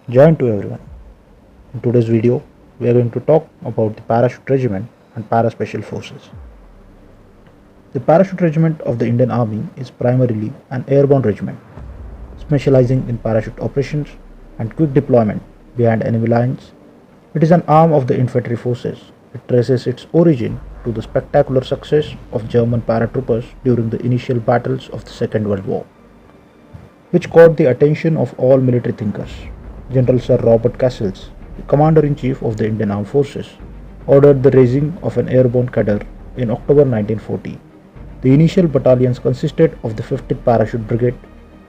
Join to everyone. In today's video, we are going to talk about the Parachute Regiment and Para Special Forces. The Parachute Regiment of the Indian Army is primarily an airborne regiment, specializing in parachute operations and quick deployment behind enemy lines. It is an arm of the infantry forces. It traces its origin to the spectacular success of German paratroopers during the initial battles of the Second World War, which caught the attention of all military thinkers. General Sir Robert Castles, the Commander-in-Chief of the Indian Armed Forces, ordered the raising of an airborne cadre in October 1940. The initial battalions consisted of the 50th Parachute Brigade,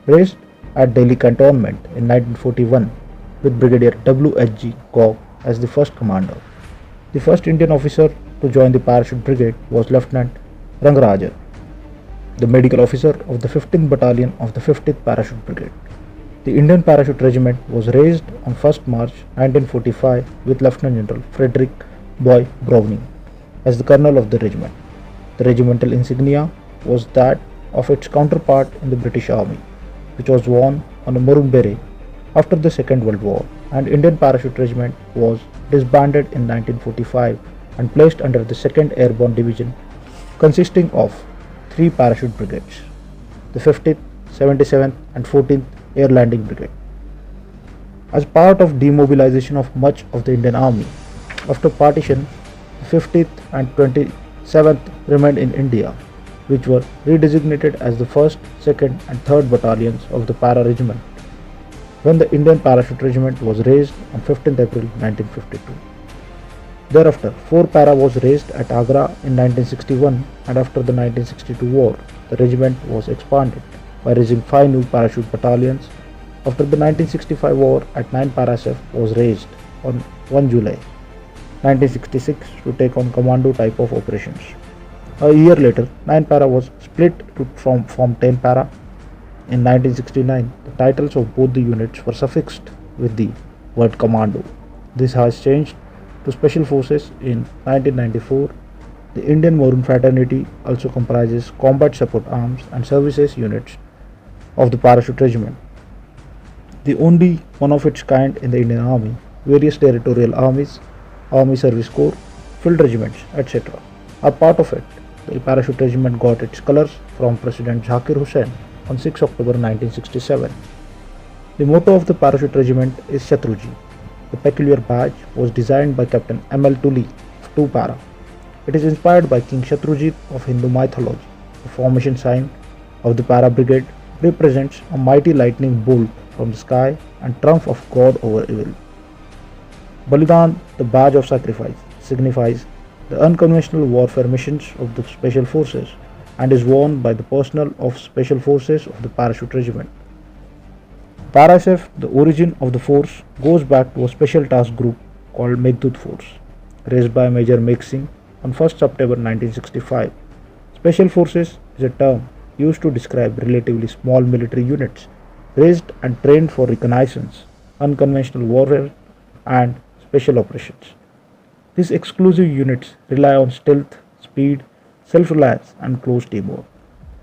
raised at Delhi Cantonment in 1941, with Brigadier W.H.G. Gog as the first commander. The first Indian officer to join the Parachute Brigade was Lieutenant Rangarajan, the medical officer of the 15th Battalion of the 50th Parachute Brigade. The Indian Parachute Regiment was raised on 1st March 1945 with Lieutenant General Frederick Boy Browning as the colonel of the regiment. The regimental insignia was that of its counterpart in the British Army, which was worn on a maroon beret after the Second World War, and Indian Parachute Regiment was disbanded in 1945 and placed under the 2nd Airborne Division, consisting of 3 parachute brigades, the 50th, 77th and 14th Air Landing Brigade. As part of demobilization of much of the Indian Army, after partition, the 50th and 27th remained in India, which were redesignated as the 1st, 2nd and 3rd Battalions of the Para Regiment, when the Indian Parachute Regiment was raised on 15th April 1952. Thereafter, 4 Para was raised at Agra in 1961, and after the 1962 war, the regiment was expanded by raising 5 new parachute battalions. After the 1965 war, at 9 Parasef was raised on 1 July 1966 to take on commando type of operations. A year later, 9 Para was split to form 10 Para. In 1969, the titles of both the units were suffixed with the word commando. This has changed to Special Forces in 1994. The Indian Maroon Fraternity also comprises combat support arms and services units of the Parachute Regiment, the only one of its kind in the Indian Army. Various territorial armies, Army Service Corps, field regiments, etc. are part of it. The Parachute Regiment got its colors from President Zakir Hussain on 6 October 1967. The motto of the Parachute Regiment is Shatruji. The peculiar badge was designed by Captain M.L. Tully of 2 Para. It is inspired by King Shatrujit of Hindu mythology. The formation sign of the Para Brigade represents a mighty lightning bolt from the sky and triumph of God over evil. Balidan, the badge of sacrifice, signifies the unconventional warfare missions of the Special Forces and is worn by the personnel of Special Forces of the Parachute Regiment. Parasef, the origin of the force, goes back to a special task group called Meghdut Force, raised by Major Meg Singh on 1st September 1965. Special Forces is a term used to describe relatively small military units raised and trained for reconnaissance, unconventional warfare and special operations. These exclusive units rely on stealth, speed, self-reliance and close teamwork,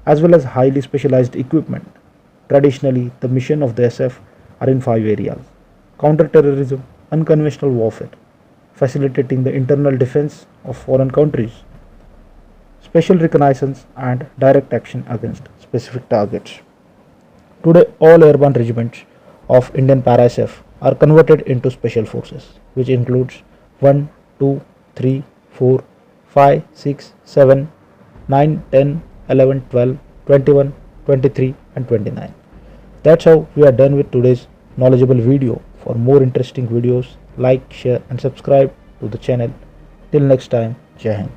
as well as highly specialized equipment. Traditionally, the mission of the SF are in 5 areas: counter-terrorism, unconventional warfare, facilitating the internal defense of foreign countries, special reconnaissance and direct action against specific targets. Today, all airborne regiments of Indian Para-SF are converted into Special Forces, which includes 1, 2, 3, 4, 5, 6, 7, 9, 10, 11, 12, 21, 23 and 29. That's how we are done with today's knowledgeable video. For more interesting videos, like, share and subscribe to the channel. Till next time, Jai Hind.